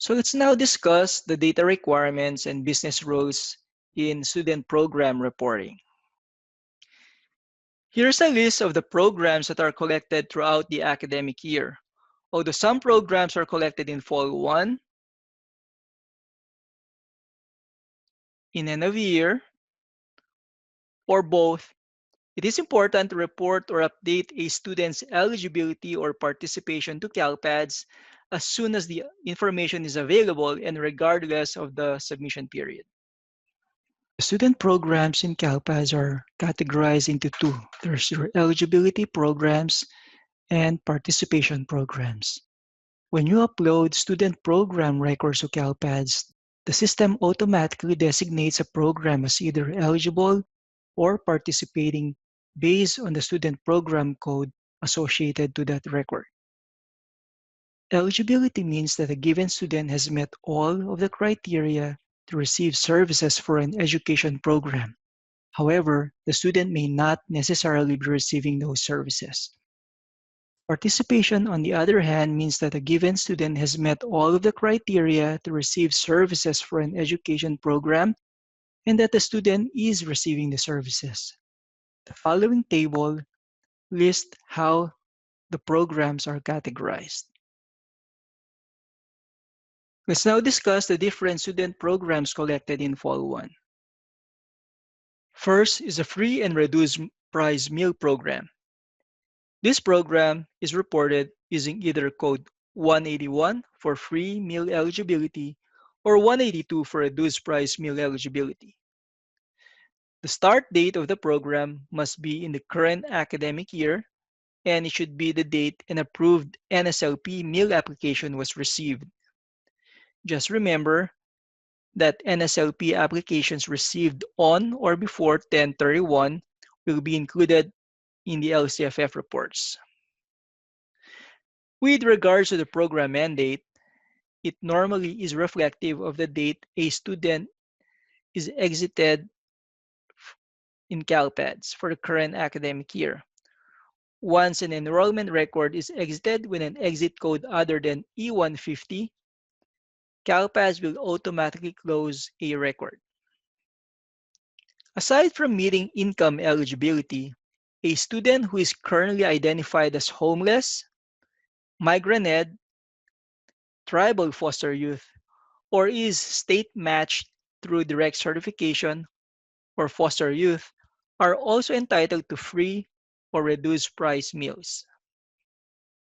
So let's now discuss the data requirements and business rules in student program reporting. Here's a list of the programs that are collected throughout the academic year. Although some programs are collected in Fall 1, in end of year, or both, it is important to report or update a student's eligibility or participation to CalPADS as soon as the information is available and regardless of the submission period. Student programs in CalPADS are categorized into two. There's your eligibility programs and participation programs. When you upload student program records to CalPADS, the system automatically designates a program as either eligible or participating based on the student program code associated to that record. Eligibility means that a given student has met all of the criteria to receive services for an education program. However, the student may not necessarily be receiving those services. Participation, on the other hand, means that a given student has met all of the criteria to receive services for an education program and that the student is receiving the services. The following table lists how the programs are categorized. Let's now discuss the different student programs collected in Fall 1. First is a free and reduced price meal program. This program is reported using either code 181 for free meal eligibility or 182 for reduced price meal eligibility. The start date of the program must be in the current academic year, and it should be the date an approved NSLP meal application was received. Just remember that NSLP applications received on or before 10/31 will be included in the LCFF reports. With regards to the program end date, it normally is reflective of the date a student is exited in CalPADS for the current academic year. Once an enrollment record is exited with an exit code other than E150, CalPADS will automatically close a record. Aside from meeting income eligibility, a student who is currently identified as homeless, migrant ed, tribal foster youth, or is state matched through direct certification or foster youth are also entitled to free or reduced price meals.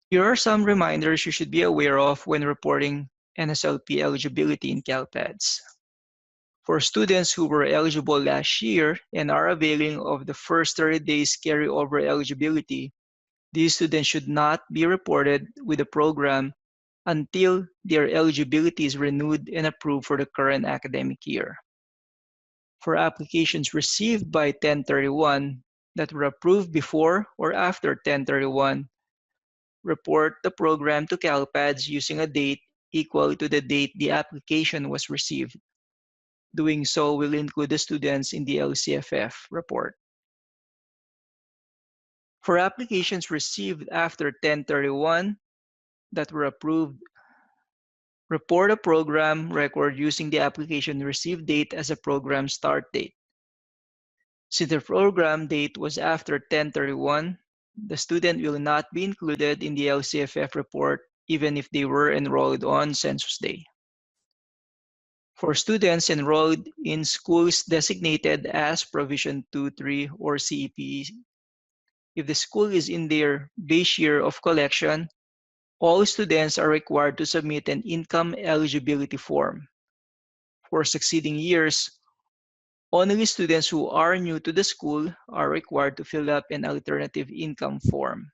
Here are some reminders you should be aware of when reporting NSLP eligibility in CalPADS. For students who were eligible last year and are availing of the first 30 days carryover eligibility, these students should not be reported with the program until their eligibility is renewed and approved for the current academic year. For applications received by 10/31 that were approved before or after 10/31, report the program to CalPADS using a date equal to the date the application was received. Doing so will include the students in the LCFF report. For applications received after 10/31 that were approved, report a program record using the application received date as a program start date. Since the program date was after 10/31, the student will not be included in the LCFF report even if they were enrolled on Census Day. For students enrolled in schools designated as Provision 2, 3, or CEP, if the school is in their base year of collection, all students are required to submit an income eligibility form. For succeeding years, only students who are new to the school are required to fill up an alternative income form.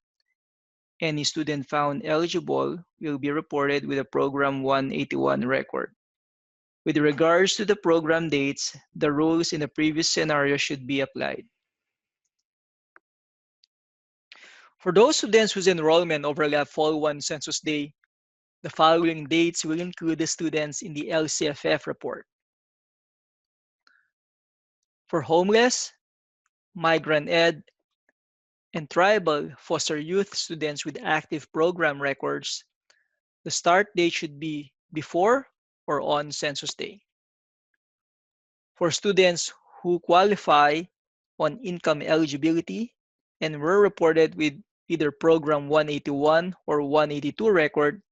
Any student found eligible will be reported with a Program 181 record. With regards to the program dates, the rules in the previous scenario should be applied. For those students whose enrollment overlap Fall 1 Census Day, the following dates will include the students in the LCFF report. For homeless, migrant ed, and tribal foster youth students with active program records, the start date should be before or on census day. For students who qualify on income eligibility and were reported with either Program 181 or 182 record,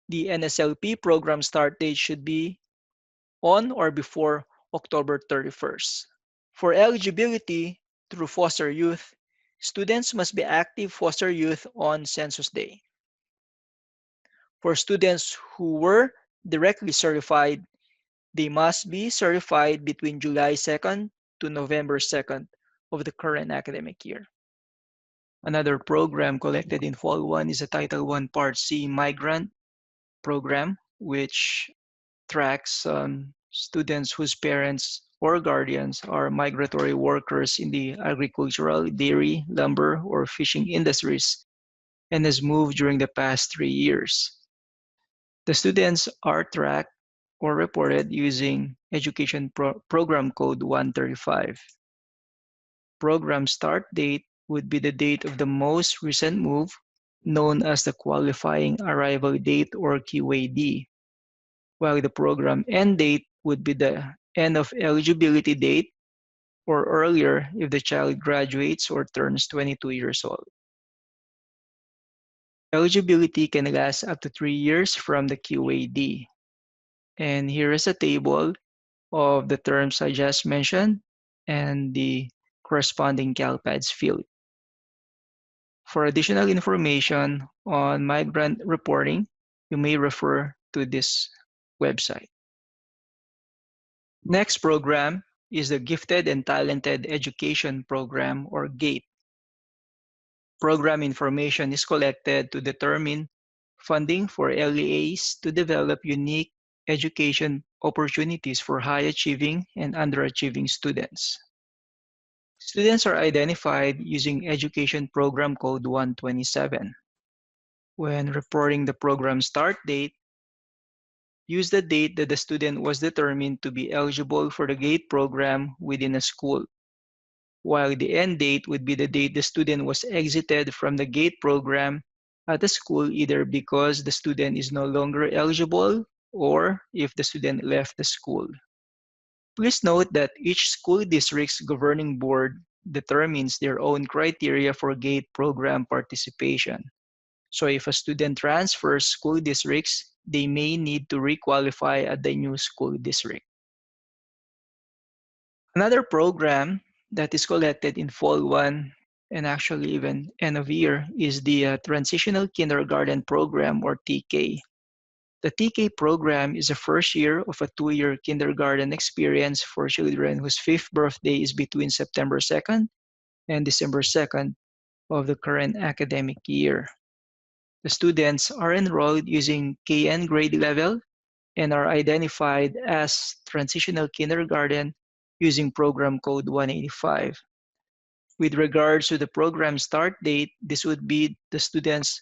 the NSLP program start date should be on or before October 31st. For eligibility through foster youth, students must be active foster youth on census day. For students who were directly certified, they must be certified between July 2nd to November 2nd of the current academic year. Another program collected in Fall 1 is a Title I Part C Migrant program, which tracks students whose parents or guardians are migratory workers in the agricultural, dairy, lumber, or fishing industries and has moved during the past 3 years. The students are tracked or reported using Education Program Code 135. Program start date would be the date of the most recent move, known as the qualifying arrival date or QAD, while the program end date would be the end of eligibility date or earlier if the child graduates or turns 22 years old. Eligibility can last up to 3 years from the QAD. And here is a table of the terms I just mentioned and the corresponding CalPADS field. For additional information on migrant reporting, you may refer to this website. Next program is the Gifted and Talented Education Program, or GATE. Program information is collected to determine funding for LEAs to develop unique education opportunities for high-achieving and underachieving students. Students are identified using Education Program Code 127. When reporting the program start date, use the date that the student was determined to be eligible for the GATE program within a school, while the end date would be the date the student was exited from the GATE program at the school, either because the student is no longer eligible or if the student left the school. Please note that each school district's governing board determines their own criteria for GATE program participation. So if a student transfers school districts, they may need to requalify at the new school district. Another program that is collected in Fall 1 and actually even end of year is the Transitional Kindergarten program, or TK. The TK program is the first year of a 2-year kindergarten experience for children whose 5th birthday is between September 2nd and December 2nd of the current academic year. The students are enrolled using KN grade level and are identified as Transitional Kindergarten using Program Code 185. With regards to the program start date, this would be the student's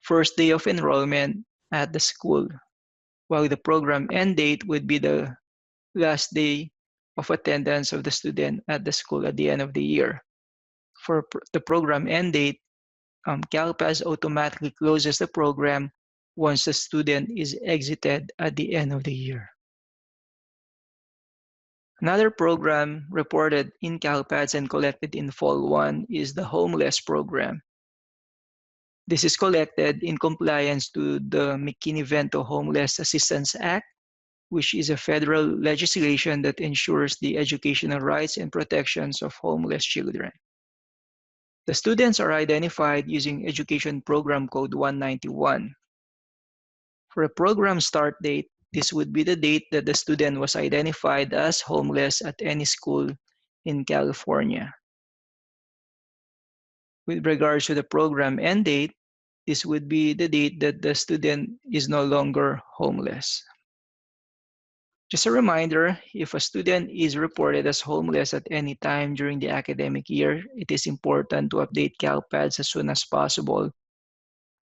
first day of enrollment at the school, while the program end date would be the last day of attendance of the student at the school at the end of the year. For the program end date, CalPAS automatically closes the program once the student is exited at the end of the year. Another program reported in CalPADS and collected in Fall 1 is the Homeless program. This is collected in compliance to the McKinney-Vento Homeless Assistance Act, which is a federal legislation that ensures the educational rights and protections of homeless children. The students are identified using Education Program Code 191. For a program start date, this would be the date that the student was identified as homeless at any school in California. With regards to the program end date, this would be the date that the student is no longer homeless. Just a reminder, if a student is reported as homeless at any time during the academic year, it is important to update CalPADS as soon as possible,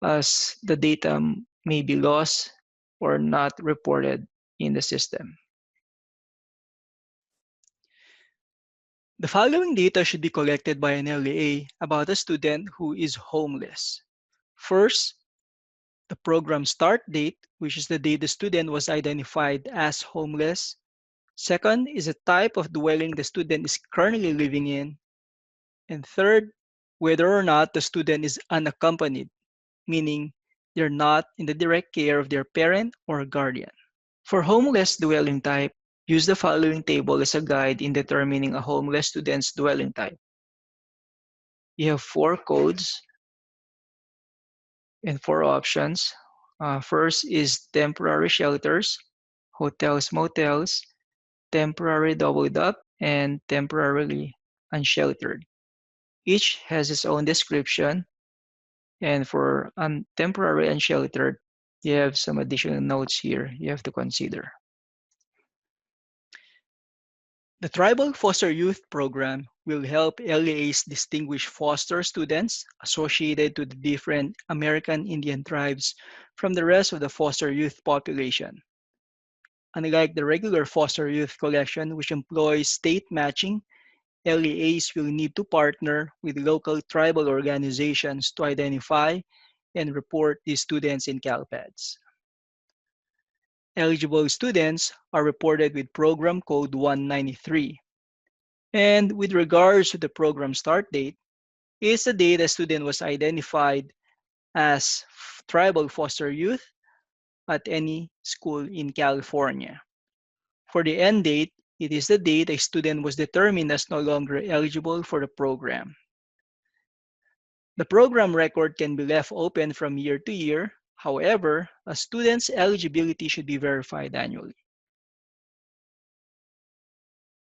as the data may be lost or not reported in the system. The following data should be collected by an LEA about a student who is homeless. First, the program start date, which is the day the student was identified as homeless. Second is the type of dwelling the student is currently living in. And third, whether or not the student is unaccompanied, meaning they're not in the direct care of their parent or guardian. For homeless dwelling type, use the following table as a guide in determining a homeless student's dwelling type. You have 4 codes and 4 options. First is temporary shelters, hotels, motels, temporary doubled up, and temporarily unsheltered. Each has its own description, and for temporary unsheltered, you have some additional notes here you have to consider. The Tribal Foster Youth Program will help LEAs distinguish foster students associated to the different American Indian tribes from the rest of the foster youth population. Unlike the regular foster youth collection, which employs state matching, LEAs will need to partner with local tribal organizations to identify and report these students in CalPADS. Eligible students are reported with program code 193. And with regards to the program start date, is the date a student was identified as tribal foster youth at any school in California. For the end date, it is the date a student was determined as no longer eligible for the program. The program record can be left open from year to year. However, a student's eligibility should be verified annually.